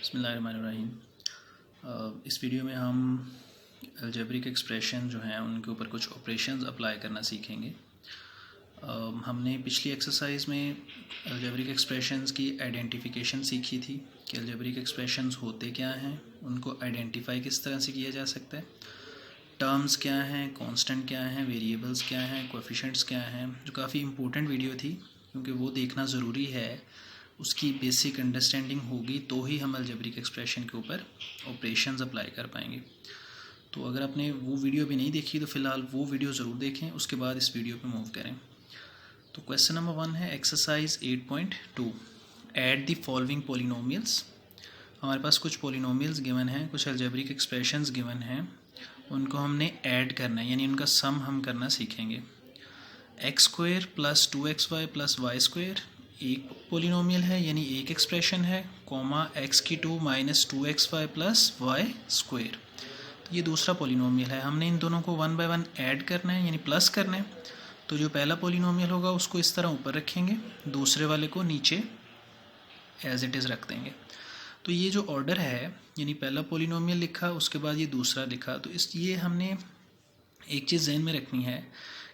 बिस्मिल्लाहिर्रहमानिर्रहीम। इस वीडियो में हम अलजेब्रिक एक्सप्रेशन जो हैं उनके ऊपर कुछ ऑपरेशंस अप्लाई करना सीखेंगे। हमने पिछली एक्सरसाइज में अलजेब्रिक एक्सप्रेशंस की आइडेंटिफिकेशन सीखी थी कि अलजेब्रिक एक्सप्रेशंस होते क्या हैं, उनको आइडेंटिफाई किस तरह से किया जा सकता है, टर्म्स क्या हैं, कांस्टेंट क्या हैं, वेरिएबल्स क्या हैं, कोएफिशिएंट्स क्या हैं, जो काफ़ी इंपॉर्टेंट वीडियो थी क्योंकि वो देखना ज़रूरी है। उसकी बेसिक अंडरस्टैंडिंग होगी तो ही हम अलजेब्रिक एक्सप्रेशन के ऊपर ऑपरेशंस अप्लाई कर पाएंगे। तो अगर आपने वो वीडियो भी नहीं देखी तो फ़िलहाल वो वीडियो ज़रूर देखें, उसके बाद इस वीडियो पे मूव करें। तो क्वेश्चन नंबर 1 है exercise 8.2, add the following polynomials. हमारे पास कुछ पोलिनोमियल्स गिवन हैं, कुछ अलजेब्रिक एक्सप्रेशंस गिवन हैं, उनको हमने ऐड करना है यानी उनका सम हम करना सीखेंगे। X square plus 2xy plus y square एक पोलिनोमियल है यानी एक एक्सप्रेशन है, कॉमा एक्स की 2 minus 2xy plus y square, तो ये दूसरा पोलिनोमियल है। हमने इन दोनों को 1 बाय 1 ऐड करना है यानी प्लस करना है। तो जो पहला पोलिनोमियल होगा उसको इस तरह ऊपर रखेंगे, दूसरे वाले को नीचे एज इट इज़ रख देंगे। तो ये जो ऑर्डर है यानी पहला पोलिनोमियल लिखा, उसके बाद ये दूसरा लिखा, तो ये हमने एक चीज़ जहन में रखनी है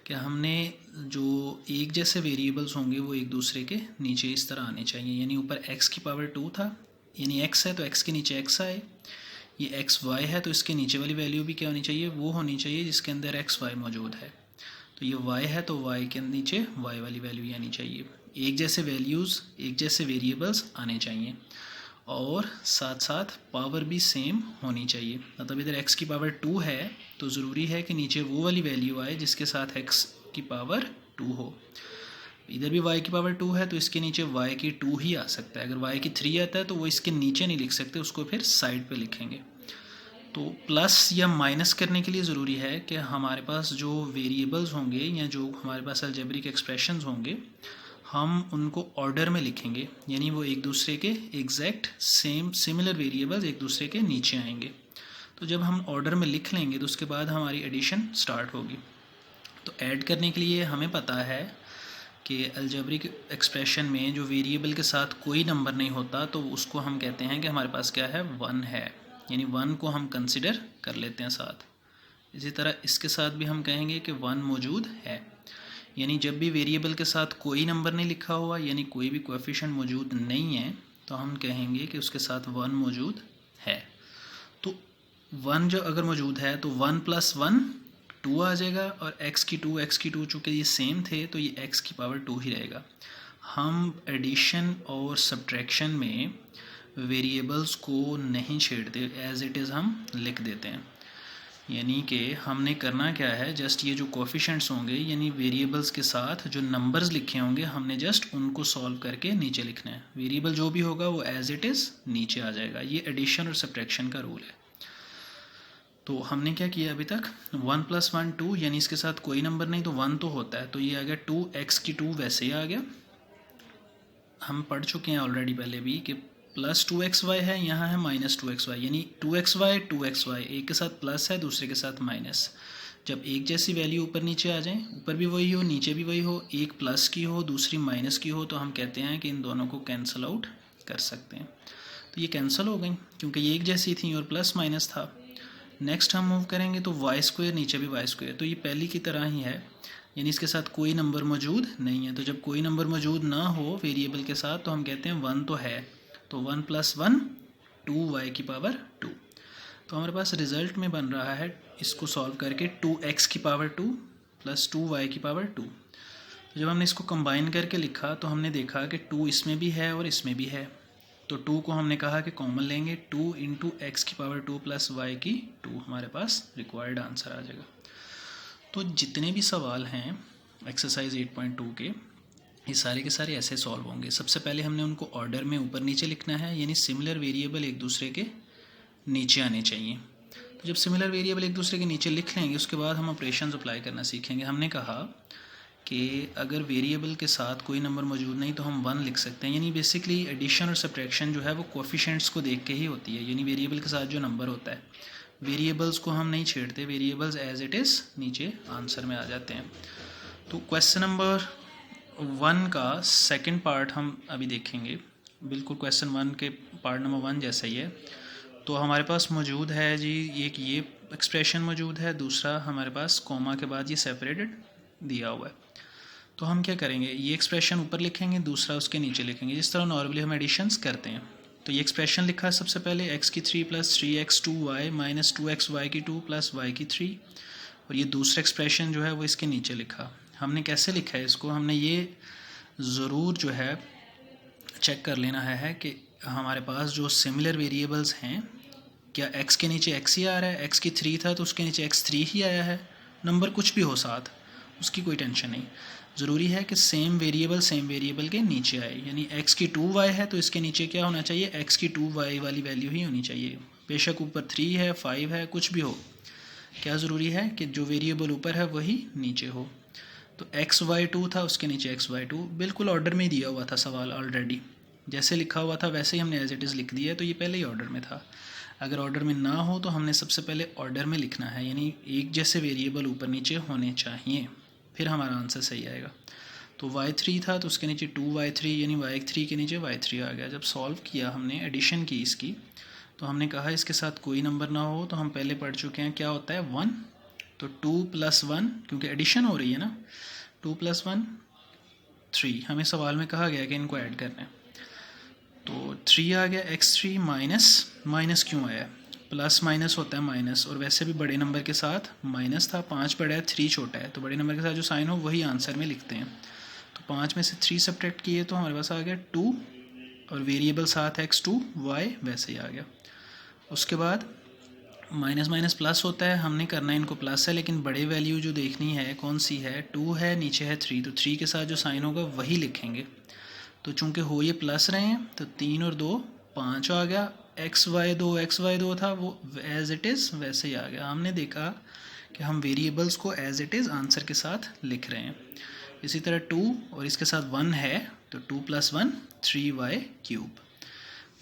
कि हमने जो एक जैसे वेरिएबल्स होंगे वो एक दूसरे के नीचे इस तरह आने चाहिए। यानी ऊपर x की पावर 2 था, यानी x है तो x के नीचे x आए, ये xy है तो इसके नीचे वाली वैल्यू भी क्या होनी चाहिए, वो होनी चाहिए जिसके अंदर xy मौजूद है। तो ये y है तो y के नीचे y वाली वैल्यू आनी चाहिए। एक जैसे वैल्यूज़, एक जैसे वेरिएबल्स आने चाहिए और साथ साथ पावर भी सेम होनी चाहिए। मतलब इधर x की पावर 2 है तो ज़रूरी है कि नीचे वो वाली वैल्यू आए जिसके साथ x की पावर 2 हो। इधर भी y की पावर 2 है तो इसके नीचे y की 2 ही आ सकता है। अगर y की 3 आता है तो वो इसके नीचे नहीं लिख सकते, उसको फिर साइड पे लिखेंगे। तो प्लस या माइनस करने के लिए ज़रूरी है कि हमारे पास जो वेरिएबल्स होंगे या जो हमारे पास अलजेब्रिक एक्सप्रेशंस होंगे हम उनको ऑर्डर में लिखेंगे, यानी वो एक दूसरे के एग्जैक्ट सेम सिमिलर वेरिएबल्स एक दूसरे के नीचे आएंगे। तो जब हम ऑर्डर में लिख लेंगे तो उसके बाद हमारी एडिशन स्टार्ट होगी। तो ऐड करने के लिए हमें पता है कि अलजेब्रिक एक्सप्रेशन में जो वेरिएबल के साथ कोई नंबर नहीं होता तो उसको हम कहते हैं कि हमारे पास क्या है, 1 है, यानी 1 को हम कंसिडर कर लेते हैं साथ। इसी तरह इसके साथ भी हम कहेंगे कि 1 मौजूद है, यानी जब भी वेरिएबल के साथ कोई नंबर नहीं लिखा हुआ यानी कोई भी कोएफिशिएंट मौजूद नहीं है तो हम कहेंगे कि उसके साथ 1 मौजूद है। तो 1 जो अगर मौजूद है तो 1 प्लस 1 2 आ जाएगा और x की 2 चूँकि ये सेम थे तो ये x की पावर 2 ही रहेगा। हम एडिशन और सब्ट्रैक्शन में वेरिएबल्स को नहीं छेड़ते, एज इट इज़ हम लिख देते हैं। यानी कि हमने करना क्या है, जस्ट ये जो कोएफिशिएंट्स होंगे यानी वेरिएबल्स के साथ जो नंबर्स लिखे होंगे हमने जस्ट उनको सॉल्व करके नीचे लिखना है। वेरिएबल जो भी होगा वो एज इट इज़ नीचे आ जाएगा। ये एडिशन और सब्ट्रैक्शन का रूल है। तो हमने क्या किया अभी तक, 1 प्लस 1 2, यानी इसके साथ कोई नंबर नहीं तो 1 तो होता है, तो ये आ गया 2x की 2 वैसे ही आ गया। हम पढ़ चुके हैं ऑलरेडी पहले भी कि प्लस 2xy है, यहाँ है माइनस 2xy, यानी 2xy एक के साथ प्लस है दूसरे के साथ माइनस। जब एक जैसी वैल्यू ऊपर नीचे आ जाए, ऊपर भी वही हो नीचे भी वही हो, एक प्लस की हो दूसरी माइनस की हो, तो हम कहते हैं कि इन दोनों को कैंसिल आउट कर सकते हैं। तो ये कैंसिल हो गई क्योंकि ये एक जैसी थी और प्लस माइनस था। नेक्स्ट हम मूव करेंगे तो वाई स्क्वायर नीचे भी वाई स्क्वायर, तो ये पहली की तरह ही है, यानी इसके साथ कोई नंबर मौजूद नहीं है। तो जब कोई नंबर मौजूद ना हो वेरिएबल के साथ तो हम कहते हैं 1 तो है, तो 1 प्लस 1 2y की पावर 2। तो हमारे पास रिजल्ट में बन रहा है इसको सॉल्व करके 2x की पावर 2 प्लस 2y की पावर 2। तो जब हमने इसको कंबाइन करके लिखा तो हमने देखा कि 2 इसमें भी है और इसमें भी है, तो 2 को हमने कहा कि कॉमन लेंगे, 2 इंटू एक्स की पावर 2 प्लस वाई की 2 हमारे पास रिक्वायर्ड आंसर आ जाएगा। तो जितने भी सवाल हैं एक्सरसाइज 8.2 के, ये सारे के सारे ऐसे सॉल्व होंगे। सबसे पहले हमने उनको ऑर्डर में ऊपर नीचे लिखना है, यानी सिमिलर वेरिएबल एक दूसरे के नीचे आने चाहिए। तो जब सिमिलर वेरिएबल एक दूसरे के नीचे लिख लेंगे उसके बाद हम ऑपरेशंस अप्लाई करना सीखेंगे। हमने कहा कि अगर वेरिएबल के साथ कोई नंबर मौजूद नहीं तो हम 1 लिख सकते हैं, यानी बेसिकली एडिशन और सब्ट्रैक्शन जो है वो कोएफिशिएंट्स को देख के ही होती है। यानी वेरिएबल के साथ जो नंबर होता है, वेरिएबल्स को हम नहीं छेड़ते, वेरिएबल्स एज इट इज़ नीचे आंसर में आ जाते हैं। तो क्वेश्चन नंबर 1 का सेकंड पार्ट हम अभी देखेंगे। बिल्कुल क्वेश्चन 1 के पार्ट नंबर 1 जैसा ही है। तो हमारे पास मौजूद है जी एक ये एक्सप्रेशन मौजूद है, दूसरा हमारे पास कॉमा के बाद ये सेपरेटेड दिया हुआ है। तो हम क्या करेंगे, ये एक्सप्रेशन ऊपर लिखेंगे, दूसरा उसके नीचे लिखेंगे, जिस तरह नॉर्मली हम एडिशंस करते हैं। तो ये एक्सप्रेशन लिखा है सबसे पहले x की 3 + 3x2y माइनस 2xy की 2 + y की 3, और ये दूसरा एक्सप्रेशन जो है वो इसके नीचे लिखा। हमने कैसे लिखा है इसको, हमने ये ज़रूर जो है चेक कर लेना है कि हमारे पास जो सिमिलर वेरिएबल्स हैं, क्या x के नीचे x ही आ रहा है, x की 3 था तो उसके नीचे x3 ही आया है, नंबर कुछ भी हो साथ, उसकी कोई टेंशन नहीं। ज़रूरी है कि सेम वेरिएबल के नीचे आए, यानी x की 2y है तो इसके नीचे क्या होना चाहिए, x की 2y वाली वैल्यू ही होनी चाहिए, बेशक ऊपर 3 है 5 है कुछ भी हो। क्या ज़रूरी है कि जो वेरिएबल ऊपर है वही नीचे हो। तो xy2 था उसके नीचे xy2, बिल्कुल ऑर्डर में ही दिया हुआ था सवाल ऑलरेडी, जैसे लिखा हुआ था वैसे ही हमने एज इट इज़ लिख दिया है, तो ये पहले ही ऑर्डर में था। अगर ऑर्डर में ना हो तो हमने सबसे पहले ऑर्डर में लिखना है, यानी एक जैसे वेरिएबल ऊपर नीचे होने चाहिए, फिर हमारा आंसर सही आएगा। तो y3 था तो उसके नीचे 2y3, यानी y3 के नीचे y3 आ गया। जब सॉल्व किया हमने, एडिशन की इसकी, तो हमने कहा इसके साथ कोई नंबर ना हो, तो हम पहले पढ़ चुके हैं क्या होता है 1, तो 2 + 1, क्योंकि एडिशन हो रही है ना, 2 + 1 3, हमें सवाल में कहा गया कि इनको ऐड करना है। तो 3 आ गया, x3 माइनस क्यों आया, प्लस माइनस होता है माइनस, और वैसे भी बड़े नंबर के साथ माइनस था, 5 बड़ा है 3 छोटा है, तो बड़े नंबर के साथ जो साइन हो वही आंसर में लिखते हैं। तो 5 में से 3 सब्ट्रैक्ट किए तो हमारे पास आ गया 2, और वेरिएबल साथ x2 y वैसे ही आ गया। उसके बाद माइनस माइनस प्लस होता है, हमने करना है इनको प्लस है, लेकिन बड़े वैल्यू जो देखनी है कौन सी है, 2 है, नीचे है 3, तो 3 के साथ जो साइन होगा वही लिखेंगे। तो चूंकि हो ये प्लस रहे हैं तो 3 और 2 5 आ गया, xy2 था वो एज इट इज़ वैसे ही आ गया। हमने देखा कि हम वेरिएबल्स को एज इट इज़ आंसर के साथ लिख रहे हैं। इसी तरह 2 और इसके साथ 1 है, तो 2 + 1 3y3।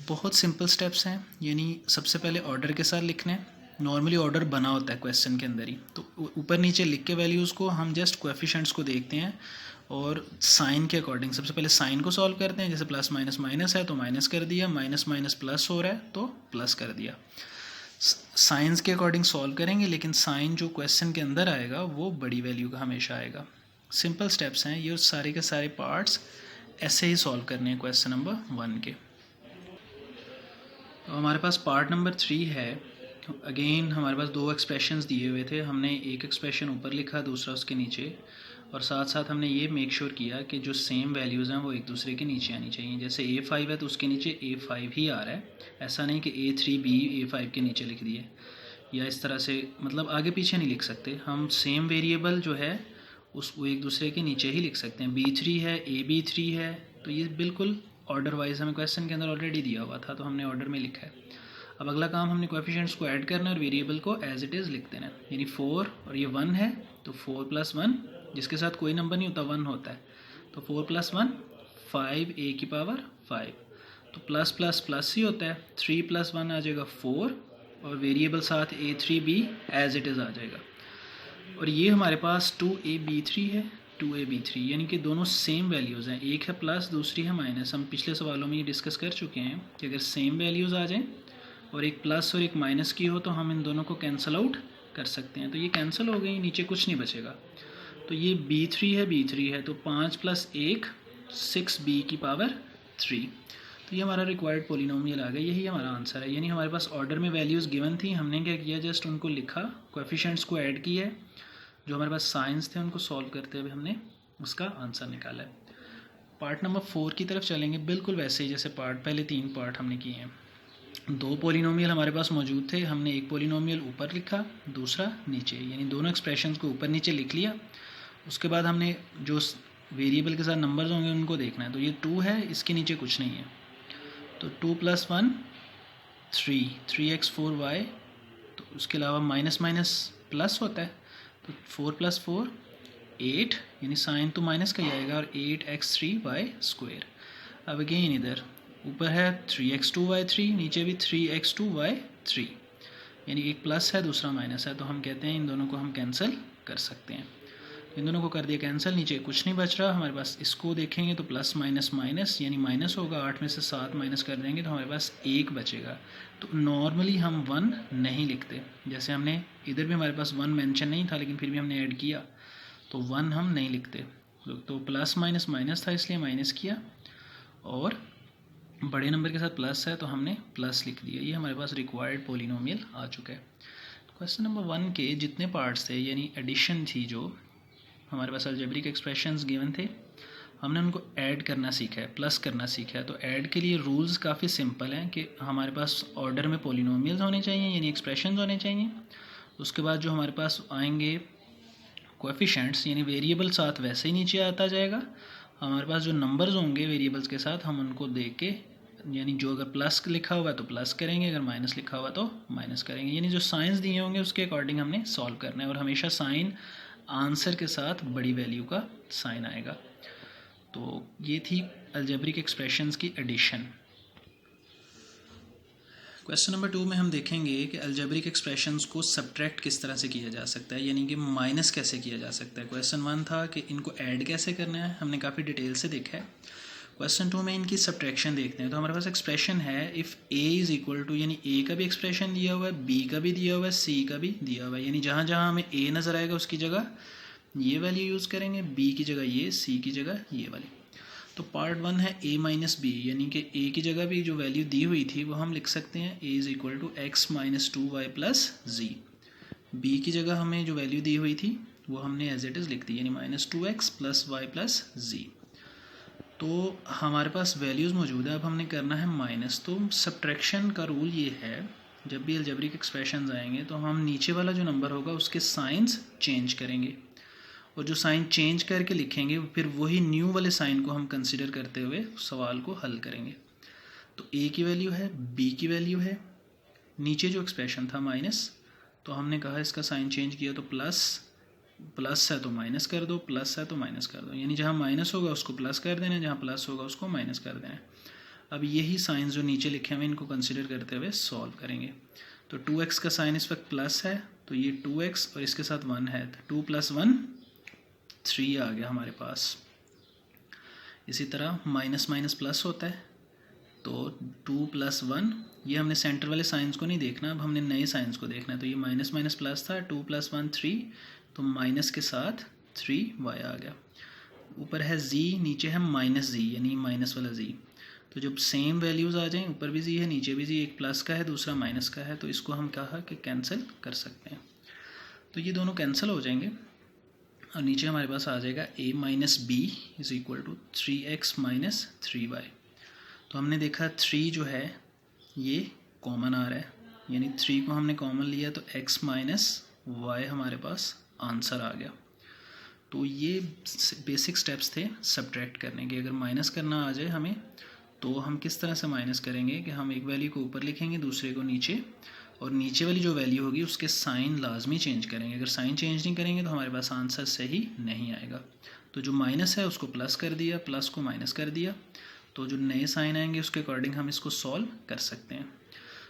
बहुत सिंपल स्टेप्स हैं, यानी सबसे पहले ऑर्डर के साथ लिखने, नॉर्मली ऑर्डर बना होता है क्वेश्चन के अंदर ही, तो ऊपर नीचे लिख के वैल्यूज़ को हम जस्ट कोएफिशिएंट्स को देखते हैं और साइन के अकॉर्डिंग सबसे पहले साइन को सॉल्व करते हैं। जैसे प्लस माइनस माइनस है तो माइनस कर दिया, माइनस माइनस प्लस हो रहा है तो प्लस कर दिया। साइंस के अकॉर्डिंग सॉल्व करेंगे, लेकिन साइन जो क्वेश्चन के अंदर आएगा वो बड़ी वैल्यू का हमेशा आएगा। सिंपल स्टेप्स हैं ये, सारे के सारे पार्ट्स ऐसे ही सॉल्व करने हैं क्वेश्चन नंबर 1 के। तो हमारे पास पार्ट नंबर 3 है। अगेन हमारे पास 2 एक्सप्रेशंस दिए हुए थे, हमने एक एक्सप्रेशन ऊपर लिखा, दूसरा उसके नीचे, और साथ साथ हमने ये मेक श्योर किया कि जो सेम वैल्यूज़ हैं वो एक दूसरे के नीचे आनी चाहिए। जैसे A5 है तो उसके नीचे A5 ही आ रहा है, ऐसा नहीं कि A3B A5 के नीचे लिख दिए, या इस तरह से, मतलब आगे पीछे नहीं लिख सकते हम। सेम वेरिएबल जो है वो एक दूसरे के नीचे ही लिख सकते हैं। B3 है, AB3 है, तो ये बिल्कुल ऑर्डर वाइज हमें क्वेश्चन के अंदर ऑलरेडी दिया हुआ था, तो हमने ऑर्डर में लिखा है। अब अगला काम हमने कोएफिशिएंट्स को ऐड करना है और वेरिएबल को एज इट इज़ लिख देना है। यानी 4 और ये 1 है तो 4 + 1, जिसके साथ कोई नंबर नहीं होता 1 होता है, तो 4 + 1 5a⁵, तो प्लस प्लस प्लस ही होता है। 3 + 1 आ जाएगा 4, और वेरिएबल साथ A3B एज इट इज़ आ जाएगा। और ये हमारे पास 2ab3 है, 2ab3, यानी कि दोनों सेम वैल्यूज़ हैं, एक है प्लस दूसरी है माइनस। हम पिछले सवालों में ये डिस्कस कर चुके हैं कि अगर सेम वैल्यूज़ आ जाएं और एक प्लस और एक माइनस की हो तो हम इन दोनों को कैंसिल आउट कर सकते हैं। तो ये कैंसिल हो गई, नीचे कुछ नहीं बचेगा। तो ये b3 है तो 5 + 1 6b⁵। तो ये हमारा रिक्वायर्ड पोलिनोमियल आ गया, यही हमारा आंसर है। यानी हमारे पास ऑर्डर में वैल्यूज़ गिवन थी, हमने क्या किया, जस्ट उनको लिखा, कोएफिशिएंट्स को ऐड किया है, जो हमारे पास साइंस थे उनको सॉल्व करते हुए हमने उसका आंसर निकाला है। पार्ट नंबर 4 की तरफ चलेंगे, बिल्कुल वैसे ही जैसे पहले 3 पार्ट हमने किए हैं। 2 पोलिनोमियल हमारे पास मौजूद थे, हमने एक पोलिनोमियल ऊपर लिखा, दूसरा नीचे, यानी दोनों एक्सप्रेशंस को ऊपर नीचे लिख लिया। उसके बाद हमने जो वेरिएबल के साथ नंबर्स होंगे उनको देखना है। तो ये 2 है, इसके नीचे कुछ नहीं है, तो 2 + 1 3x4y, तो उसके अलावा माइनस माइनस प्लस होता है, तो 4 + 4 8, यानी साइन तो माइनस का ही आएगा, और 8x3y²। अब अगेन इधर ऊपर है 3x2y3, नीचे भी 3x2y3, यानी एक प्लस है दूसरा माइनस है, तो हम कहते हैं इन दोनों को हम कैंसिल कर सकते हैं। इन दोनों को कर दिया कैंसिल, नीचे कुछ नहीं बच रहा हमारे पास। इसको देखेंगे तो प्लस माइनस माइनस यानी माइनस होगा, 8 में से 7 माइनस कर देंगे तो हमारे पास 1 बचेगा। तो नॉर्मली हम 1 नहीं लिखते, जैसे हमने इधर भी हमारे पास 1 मेंशन नहीं था लेकिन फिर भी हमने ऐड किया तो 1 हम नहीं लिखते। तो प्लस माइनस माइनस था इसलिए माइनस किया, और बड़े नंबर के साथ प्लस है तो हमने प्लस लिख दिया। ये हमारे पास रिक्वायर्ड पोलिनोमियल आ चुका है। क्वेश्चन नंबर 1 के जितने पार्ट्स थे यानी एडिशन थी, जो हमारे पास अलजेब्रिक एक्सप्रेशंस गिवन थे, हमने उनको ऐड करना सीखा है, प्लस करना सीखा है। तो ऐड के लिए रूल्स काफ़ी सिंपल हैं कि हमारे पास ऑर्डर में पोलिनोमियल्स होने चाहिए यानी एक्सप्रेशंस होने चाहिए। उसके बाद जो हमारे पास आएंगे कोएफिशिएंट्स यानी वेरिएबल साथ वैसे ही नीचे आता जाएगा। हमारे पास जो नंबर्स होंगे वेरिएबल्स के साथ हम उनको दे के, यानी जो अगर प्लस लिखा हुआ है तो प्लस करेंगे, अगर माइनस लिखा हुआ तो माइनस करेंगे। यानी जो साइंस दिए होंगे उसके अकॉर्डिंग हमने सॉल्व करना है, और हमेशा साइन आंसर के साथ बड़ी वैल्यू का साइन आएगा। तो ये थी अलजेब्रिक एक्सप्रेशंस की एडिशन। क्वेश्चन नंबर 2 में हम देखेंगे कि अलजेब्रिक एक्सप्रेशंस को सब्ट्रैक्ट किस तरह से किया जा सकता है, यानी कि माइनस कैसे किया जा सकता है। क्वेश्चन 1 था कि इनको ऐड कैसे करना है, हमने काफ़ी डिटेल से देखा है। क्वेश्चन 2 में इनकी सब्ट्रैक्शन देखते हैं। तो हमारे पास एक्सप्रेशन है if a is equal to, यानी ए का भी एक्सप्रेशन दिया हुआ है, बी का भी दिया हुआ है, सी का भी दिया हुआ है। यानी जहाँ जहाँ हमें ए नज़र आएगा उसकी जगह ये वैल्यू यूज़ करेंगे, बी की जगह ये, सी की जगह ये वाली। तो पार्ट 1 है a माइनस बी, यानी कि a की जगह भी जो वैल्यू दी हुई थी वो हम लिख सकते हैं a is equal to x minus 2y plus z. B की जगह हमें जो वैल्यू दी हुई थी वो हमने एज इट इज़ लिख दी, यानी minus 2x plus y plus z. तो हमारे पास वैल्यूज़ मौजूद है, अब हमने करना है माइनस। तो सब्ट्रैक्शन का रूल ये है, जब भी अलजेब्रिक एक्सप्रेशंस आएंगे तो हम नीचे वाला जो नंबर होगा उसके साइंस चेंज करेंगे, और जो साइन चेंज करके लिखेंगे फिर वही न्यू वाले साइन को हम कंसिडर करते हुए सवाल को हल करेंगे। तो a की वैल्यू है, b की वैल्यू है, नीचे जो एक्सप्रेशन था माइनस, तो हमने कहा इसका साइन चेंज किया तो प्लस, प्लस है तो माइनस कर दो, प्लस है तो माइनस कर दो, यानी जहाँ माइनस होगा उसको प्लस कर देना, जहाँ प्लस होगा उसको माइनस कर देना। अब यही साइन जो नीचे लिखे हुए इनको कंसिडर करते हुए सॉल्व करेंगे। तो 2x का साइन इस वक्त प्लस है तो ये 2x और इसके साथ 1 है, तो 2 + 1 3 आ गया हमारे पास। इसी तरह माइनस माइनस प्लस होता है, तो 2 + 1, ये हमने सेंटर वाले साइंस को नहीं देखना, अब हमने नए साइंस को देखना है। तो ये माइनस माइनस प्लस था, 2 + 1 3, तो माइनस के साथ 3y आ गया। ऊपर है z, नीचे है माइनस z यानी माइनस वाला z। तो जब सेम वैल्यूज़ आ जाएं, ऊपर भी z है नीचे भी z, एक प्लस का है दूसरा माइनस का है, तो इसको हम कहा कि कैंसिल कर सकते हैं। तो ये दोनों कैंसिल हो जाएंगे और नीचे हमारे पास आ जाएगा a minus b is equal to 3x minus 3y। तो हमने देखा 3 जो है ये कॉमन आ रहा है, यानी 3 को हमने कॉमन लिया तो x माइनस y हमारे पास आंसर आ गया। तो ये बेसिक स्टेप्स थे सब्ट्रैक्ट करने के। अगर माइनस करना आ जाए हमें तो हम किस तरह से माइनस करेंगे कि हम एक वैल्यू को ऊपर लिखेंगे दूसरे को नीचे, और नीचे वाली जो वैल्यू होगी उसके साइन लाजमी चेंज करेंगे। अगर साइन चेंज नहीं करेंगे तो हमारे पास आंसर सही नहीं आएगा। तो जो माइनस है उसको प्लस कर दिया, प्लस को माइनस कर दिया, तो जो नए साइन आएंगे उसके अकॉर्डिंग हम इसको सॉल्व कर सकते हैं।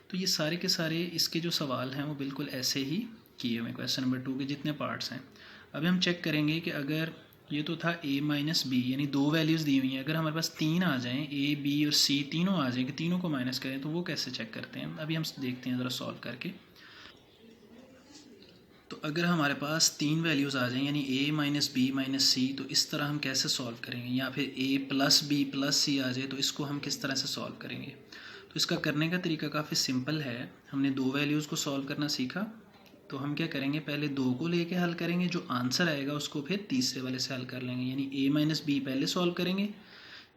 तो ये सारे के सारे इसके जो सवाल हैं वो बिल्कुल ऐसे ही किए हुए क्वेश्चन नंबर 2 के जितने पार्ट्स हैं। अभी हम चेक करेंगे कि अगर ये तो था a माइनस बी, यानी 2 वैल्यूज़ दी हुई हैं, अगर हमारे पास 3 आ जाएं, a b और c तीनों आ जाएं कि तीनों को माइनस करें, तो वो कैसे चेक करते हैं अभी हम देखते हैं ज़रा सॉल्व करके। तो अगर हमारे पास 3 वैल्यूज़ आ जाएं यानी a minus b minus c, तो इस तरह हम कैसे सॉल्व करेंगे, या फिर a प्लस बी प्लस सी आ जाए तो इसको हम किस तरह से सॉल्व करेंगे। तो इसका करने का तरीका काफ़ी सिंपल है। हमने 2 वैल्यूज़ को सॉल्व करना सीखा, तो हम क्या करेंगे, पहले 2 को लेके हल करेंगे, जो आंसर आएगा उसको फिर तीसरे वाले से हल कर लेंगे, यानी a माइनस बी पहले सॉल्व करेंगे,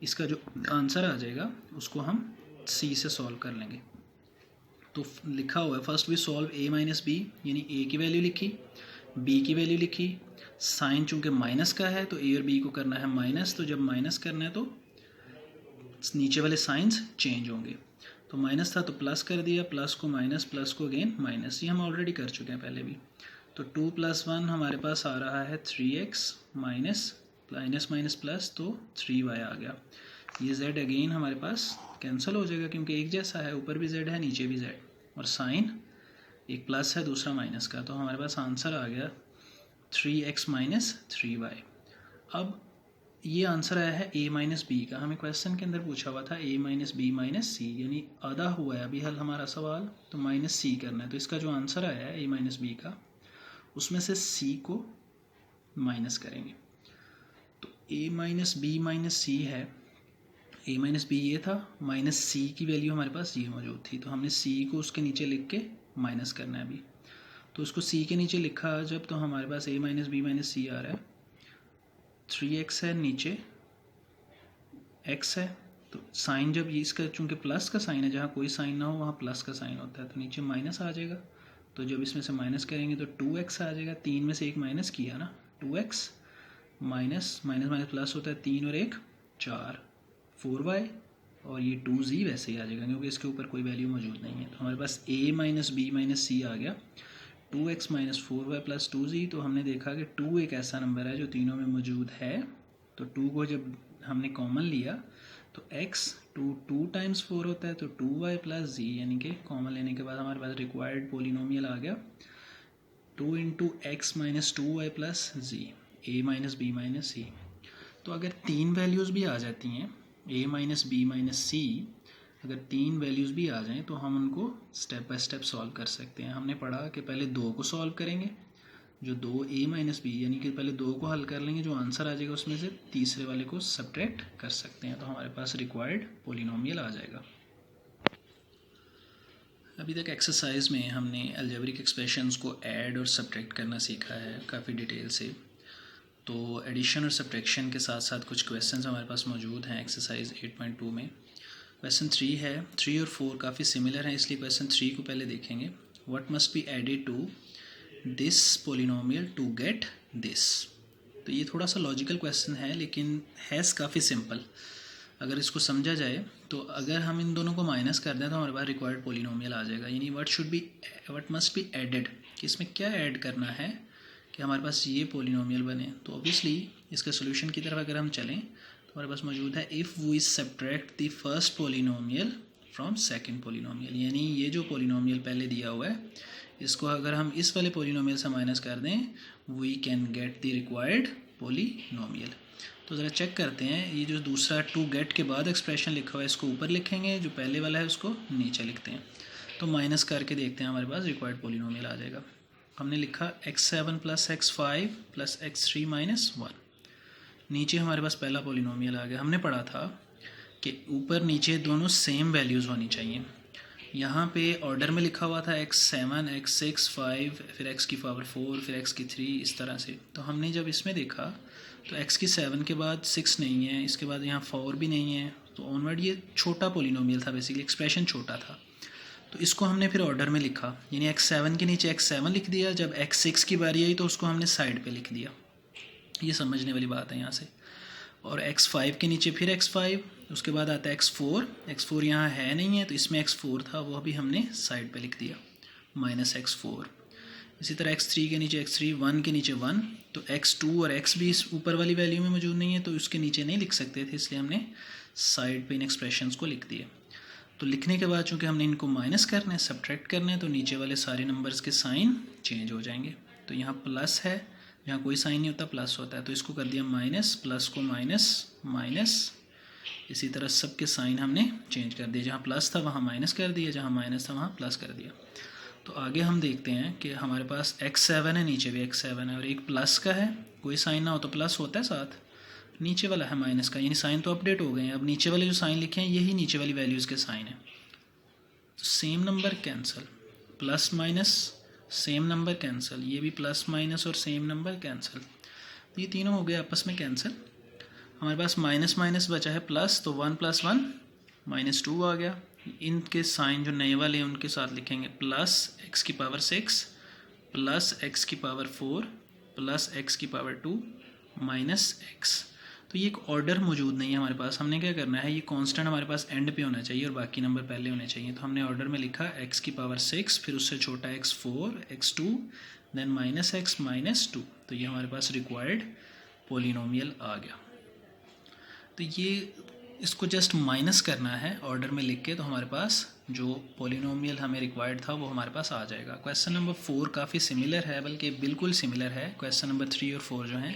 इसका जो आंसर आ जाएगा उसको हम c से सॉल्व कर लेंगे। तो लिखा हुआ है first we solve a minus b, यानी a की वैल्यू लिखी, b की वैल्यू लिखी, साइन चूँकि माइनस का है तो a और b को करना है माइनस, तो जब माइनस करना है तो नीचे वाले साइंस चेंज होंगे। तो माइनस था तो प्लस कर दिया, प्लस को माइनस, प्लस को अगेन माइनस, ये हम ऑलरेडी कर चुके हैं पहले भी। तो 2 + 1 हमारे पास आ रहा है 3x minus minus minus plus, तो 3y आ गया। ये z अगेन हमारे पास कैंसिल हो जाएगा क्योंकि एक जैसा है, ऊपर भी z है नीचे भी z, और साइन एक प्लस है दूसरा माइनस का, तो हमारे पास आंसर आ गया 3x माइनस 3y। अब ये आंसर आया है a माइनस बी का। हमें क्वेश्चन के अंदर पूछा हुआ था a माइनस बी माइनस सी, यानी आधा हुआ है अभी हल हमारा सवाल, तो माइनस सी करना है। तो इसका जो आंसर आया है a माइनस बी का, उसमें से c को माइनस करेंगे। तो a माइनस बी माइनस सी है, a माइनस बी ये था, माइनस सी की वैल्यू हमारे पास ये मौजूद थी, तो हमने c को उसके नीचे लिख के माइनस करना है अभी। तो उसको c के नीचे लिखा जब, तो हमारे पास a माइनस बी माइनस सी आ रहा है, 3x है, नीचे x है। तो साइन जब ये इसका चूंकि प्लस का साइन है, जहाँ कोई साइन ना हो वहाँ प्लस का साइन होता है, तो नीचे माइनस आ जाएगा। तो जब इसमें से माइनस करेंगे तो 2x आ जाएगा। 3 में से एक माइनस किया ना, 2x minus minus minus plus होता है, 3 और 1 4, 4y, और ये 2z वैसे ही आ जाएगा क्योंकि इसके ऊपर कोई वैल्यू मौजूद नहीं है। तो हमारे पास a माइनस बी माइनस सी आ गया, 2x minus 4y plus 2z। तो हमने देखा कि 2 एक ऐसा नंबर है जो तीनों में मौजूद है, तो 2 को जब हमने कॉमन लिया तो x 2 टाइम्स 4 होता है, तो 2y प्लस z, यानी कि कॉमन लेने के बाद हमारे पास रिक्वायर्ड पोलिनोमियल आ गया 2 into x minus 2y plus z, a minus b minus c. तो अगर 3 वैल्यूज़ भी आ जाती हैं, a minus b minus c, अगर 3 वैल्यूज़ भी आ जाएं तो हम उनको स्टेप बाय स्टेप सॉल्व कर सकते हैं। हमने पढ़ा कि पहले 2 को सॉल्व करेंगे, जो 2a माइनस बी, यानी कि पहले 2 को हल कर लेंगे, जो आंसर आ जाएगा उसमें से तीसरे वाले को सब्ट्रैक्ट कर सकते हैं, तो हमारे पास रिक्वायर्ड पोलिनोमियल आ जाएगा। अभी तक एक्सरसाइज में हमने अलजेब्रिक एक्सप्रेशंस को ऐड और सब्ट्रैक्ट करना सीखा है काफ़ी डिटेल से। तो एडिशन और सब्ट्रैक्शन के साथ साथ कुछ क्वेश्चंस हमारे पास मौजूद हैं एक्सरसाइज 8.2 में। क्वेश्चन 3 है, 3 और 4 काफ़ी सिमिलर हैं, इसलिए क्वेश्चन 3 को पहले देखेंगे। What must be added to this polynomial to get this. तो ये थोड़ा सा लॉजिकल क्वेश्चन है, लेकिन हैज़ काफ़ी सिंपल। अगर इसको समझा जाए तो अगर हम इन दोनों को माइनस कर दें तो हमारे पास रिक्वायर्ड पोलिनोमियल आ जाएगा। यानी व्हाट मस्ट बी एडेड, कि इसमें क्या ऐड करना है कि हमारे पास ये पोलिनोमियल बने। तो ऑब्वियसली इसके सोल्यूशन की तरफ अगर हम चलें तो हमारे पास मौजूद है if we subtract the first polynomial from second polynomial. यानी ये जो पोलिनोमियल पहले दिया हुआ है, इसको अगर हम इस वाले पोलिनोमियल से माइनस कर दें, we can get the required polynomial. तो ज़रा चेक करते हैं, ये जो दूसरा टू गेट के बाद एक्सप्रेशन लिखा हुआ है इसको ऊपर लिखेंगे, जो पहले वाला है उसको नीचे लिखते हैं। तो माइनस करके देखते हैं, हमारे पास रिक्वायर्ड पोलिनोमियल आ जाएगा। हमने लिखा x7 plus x5 plus x3 minus 1। नीचे हमारे पास पहला पोलिनोमियल आ गया। हमने पढ़ा था कि ऊपर नीचे दोनों सेम वैल्यूज़ होनी चाहिए। यहाँ पे ऑर्डर में लिखा हुआ था x7 x6 5, फिर x की पावर 4, फिर x की 3, इस तरह से। तो हमने जब इसमें देखा तो x की 7 के बाद 6 नहीं है, इसके बाद यहाँ 4 भी नहीं है, तो ऑनवर्ड ये छोटा पोलिनोमियल था, बेसिकली एक्सप्रेशन छोटा था। तो इसको हमने फिर ऑर्डर में लिखा, यानी x7 के नीचे x7 लिख दिया। जब x6 की बारी आई तो उसको हमने साइड पे लिख दिया। ये समझने वाली बात है यहाँ से। और x5 के नीचे फिर x5, उसके बाद आता है x4 यहाँ है नहीं है, तो इसमें x4 था, वो अभी हमने साइड पे लिख दिया माइनस x4। इसी तरह x3 के नीचे x3, 1 के नीचे 1, तो x2 और x भी इस ऊपर वाली वैल्यू में मौजूद नहीं है, तो उसके नीचे नहीं लिख सकते थे, इसलिए हमने साइड पे इन एक्सप्रेशंस को लिख दिए। तो लिखने के बाद चूँकि हमने इनको माइनस करना है, सब्ट्रैक्ट करना है, तो नीचे वाले सारे नंबर्स के साइन चेंज हो जाएंगे। तो यहाँ प्लस है, जहाँ कोई साइन नहीं होता प्लस होता है, तो इसको कर दिया माइनस, प्लस को माइनस माइनस, इसी तरह सब के साइन हमने चेंज कर दिए। जहाँ प्लस था वहाँ माइनस कर दिया, जहाँ माइनस था वहाँ प्लस कर दिया। तो आगे हम देखते हैं कि हमारे पास x7 है, नीचे भी x7 है, और एक प्लस का है, कोई साइन ना हो तो प्लस होता है साथ, नीचे वाला है माइनस का, यानी साइन तो अपडेट हो गए हैं। अब नीचे वाले जो साइन लिखे हैं यही नीचे वाली वैल्यूज़ के साइन है, तो same number cancel, plus minus same number cancel, ये भी प्लस माइनस और सेम नंबर कैंसिल, तो ये तीनों हो गए आपस में कैंसिल। हमारे पास माइनस माइनस बचा है प्लस, तो 1 + 1 -2 आ गया। इनके साइन जो नए वाले हैं उनके साथ लिखेंगे प्लस x की पावर 6 प्लस x की पावर 4 प्लस x की पावर 2 माइनस x। तो ये एक ऑर्डर मौजूद नहीं है हमारे पास। हमने क्या करना है, ये कांस्टेंट हमारे पास एंड पे होना चाहिए और बाकी नंबर पहले होने चाहिए। तो हमने ऑर्डर में लिखा x की पावर 6, फिर उससे छोटा x4 x2 then minus x minus 2। तो ये हमारे पास रिक्वायर्ड पोलिनोमियल आ गया। तो ये इसको जस्ट माइनस करना है ऑर्डर में लिख के, तो हमारे पास जो पॉलिनोमियल हमें रिक्वायर्ड था वो हमारे पास आ जाएगा। क्वेश्चन नंबर 4 काफ़ी सिमिलर है, बल्कि बिल्कुल सिमिलर है क्वेश्चन नंबर 3 और 4 जो हैं।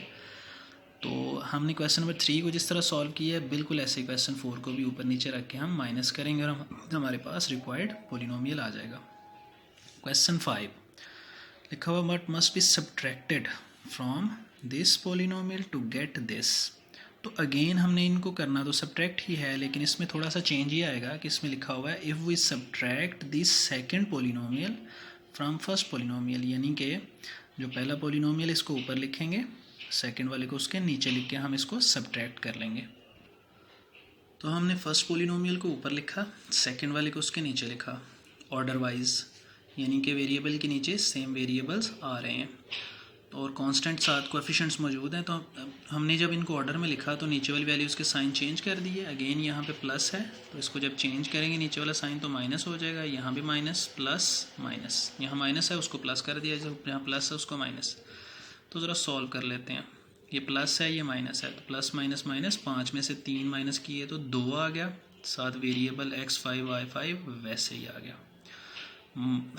तो हमने क्वेश्चन नंबर 3 को जिस तरह सॉल्व किया है, बिल्कुल ऐसे ही क्वेश्चन 4 को भी ऊपर नीचे रख के हम माइनस करेंगे और हमारे पास रिक्वायर्ड पॉलिनोमियल आ जाएगा। क्वेश्चन 5 लिखा हुआ what must be subtracted from this polynomial to get this. तो अगेन हमने इनको करना तो सब्ट्रैक्ट ही है, लेकिन इसमें थोड़ा सा चेंज ये आएगा कि इसमें लिखा हुआ है if we subtract this second polynomial from first polynomial, यानी कि जो पहला पॉलिनोमियल इसको ऊपर लिखेंगे, सेकंड वाले को उसके नीचे लिख के हम इसको सब्ट्रैक्ट कर लेंगे। तो हमने फर्स्ट पॉलिनोमियल को ऊपर लिखा, सेकंड वाले को उसके नीचे लिखा ऑर्डर वाइज, यानी कि वेरिएबल के नीचे सेम वेरिएबल्स आ रहे हैं और कांस्टेंट साथ कोएफिशिएंट्स मौजूद हैं। तो हमने जब इनको ऑर्डर में लिखा तो नीचे वाली वैल्यूज़ के साइन चेंज कर दिए। अगेन यहाँ पे प्लस है, तो इसको जब चेंज करेंगे नीचे वाला साइन तो माइनस हो जाएगा। यहाँ भी माइनस प्लस माइनस, यहाँ माइनस है उसको प्लस कर दिया, जब यहाँ प्लस है उसको माइनस। तो ज़रा सॉल्व कर लेते हैं। ये प्लस है ये माइनस है, तो प्लस माइनस माइनस, 5 में से 3 माइनस किए तो 2 आ गया। साथ वेरिएबल x5 y5 वैसे ही आ गया।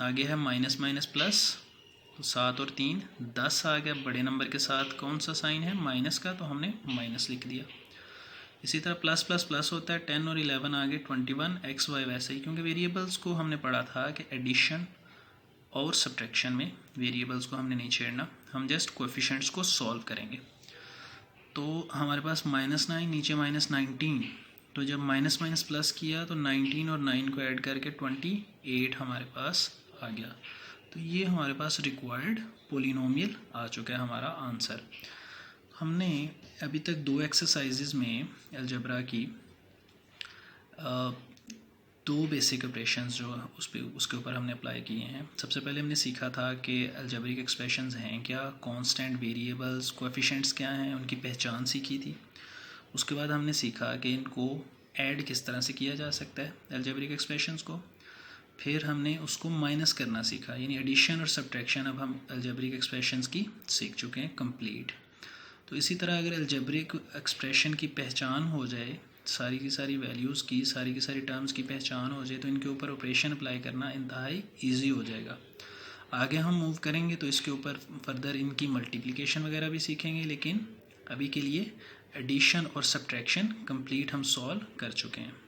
आगे है माइनस माइनस प्लस, तो 7 और 3 10 आ गया। बड़े नंबर के साथ कौन सा साइन है माइनस का, तो हमने माइनस लिख दिया। इसी तरह प्लस प्लस प्लस होता है, 10 और 11 आगे 21 एक्स वाई वैसे ही, क्योंकि वेरिएबल्स को हमने पढ़ा था कि एडिशन और सब्ट्रैक्शन में वेरिएबल्स को हमने नहीं छेड़ना, हम जस्ट कोएफिशिएंट्स को सॉल्व करेंगे। तो हमारे पास -9 नीचे -19, तो जब माइनस माइनस प्लस किया तो 19 और 9 को ऐड करके 28 हमारे पास आ गया। तो ये हमारे पास रिक्वायर्ड पॉलिनोमियल आ चुका है हमारा आंसर। हमने अभी तक 2 एक्सरसाइजेज में अलजेब्रा की 2 बेसिक ऑपरेशंस जो उसके ऊपर हमने अप्लाई किए हैं। सबसे पहले हमने सीखा था कि अलजेब्रिक एक्सप्रेशंस हैं क्या, कांस्टेंट, वेरिएबल्स, कोएफिशिएंट्स क्या हैं, उनकी पहचान सीखी थी। उसके बाद हमने सीखा कि इनको ऐड किस तरह से किया जा सकता है अलजेब्रिक एक्सप्रेशंस को। फिर हमने उसको माइनस करना सीखा, यानी एडिशन और सब्ट्रैक्शन अब हम अलजेब्रिक एक्सप्रेशंस की सीख चुके हैं कंप्लीट। तो इसी तरह अगर अलजेब्रिक एक्सप्रेशन की पहचान हो जाए, सारी की सारी वैल्यूज़ की, सारी की सारी टर्म्स की पहचान हो जाए, तो इनके ऊपर ऑपरेशन अप्लाई करना इंतहाई ईजी हो जाएगा। आगे हम मूव करेंगे तो इसके ऊपर फर्दर इनकी मल्टीप्लिकेशन वगैरह भी सीखेंगे, लेकिन अभी के लिए एडिशन और सब्ट्रैक्शन कंप्लीट हम सॉल्व कर चुके हैं।